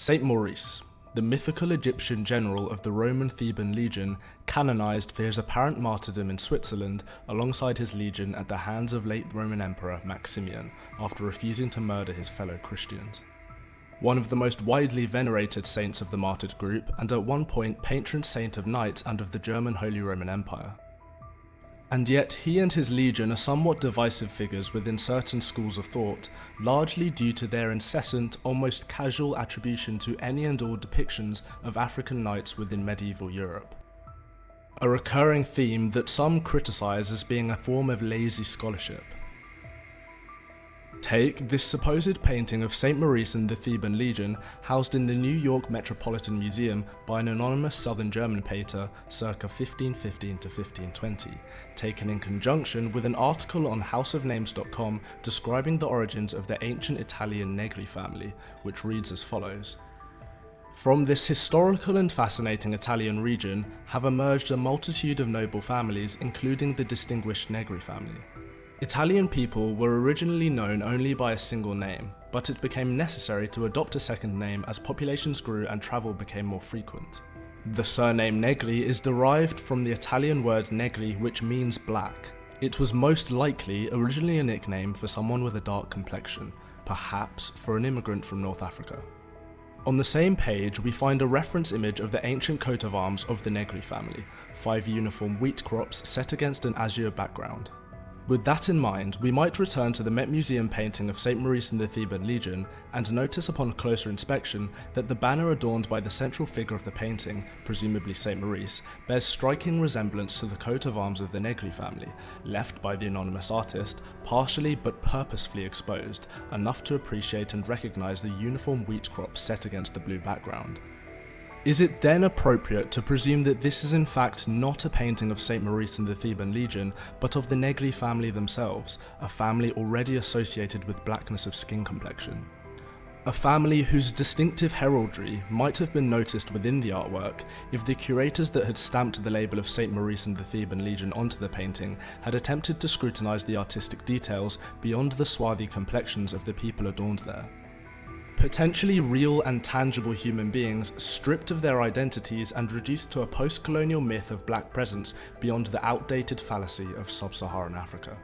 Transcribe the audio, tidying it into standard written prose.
Saint Maurice, the mythical Egyptian general of the Roman Theban legion, canonized for his apparent martyrdom in Switzerland alongside his legion at the hands of late Roman Emperor Maximian after refusing to murder his fellow Christians. One of the most widely venerated saints of the martyred group, and at one point patron saint of knights and of the German Holy Roman Empire. And yet he and his legion are somewhat divisive figures within certain schools of thought, largely due to their incessant, almost casual attribution to any and all depictions of African knights within medieval Europe. A recurring theme that some criticise as being a form of lazy scholarship. Take this supposed painting of Saint Maurice and the Theban Legion, housed in the New York Metropolitan Museum by an anonymous southern German painter circa 1515 to 1520, taken in conjunction with an article on houseofnames.com describing the origins of the ancient Italian Negri family, which reads as follows. From this historical and fascinating Italian region have emerged a multitude of noble families, including the distinguished Negri family. Italian people were originally known only by a single name, but it became necessary to adopt a second name as populations grew and travel became more frequent. The surname Negri is derived from the Italian word negri, which means black. It was most likely originally a nickname for someone with a dark complexion, perhaps for an immigrant from North Africa. On the same page, we find a reference image of the ancient coat of arms of the Negri family, 5 uniform wheat crops set against an azure background. With that in mind, we might return to the Met Museum painting of Saint Maurice and the Theban Legion and notice upon closer inspection that the banner adorned by the central figure of the painting, presumably Saint Maurice, bears striking resemblance to the coat of arms of the Negri family, left by the anonymous artist, partially but purposefully exposed, enough to appreciate and recognise the uniform wheat crops set against the blue background. Is it then appropriate to presume that this is in fact not a painting of Saint Maurice and the Theban Legion, but of the Negri family themselves, a family already associated with blackness of skin complexion? A family whose distinctive heraldry might have been noticed within the artwork if the curators that had stamped the label of Saint Maurice and the Theban Legion onto the painting had attempted to scrutinise the artistic details beyond the swarthy complexions of the people adorned there. Potentially real and tangible human beings stripped of their identities and reduced to a post-colonial myth of black presence beyond the outdated fallacy of sub-Saharan Africa.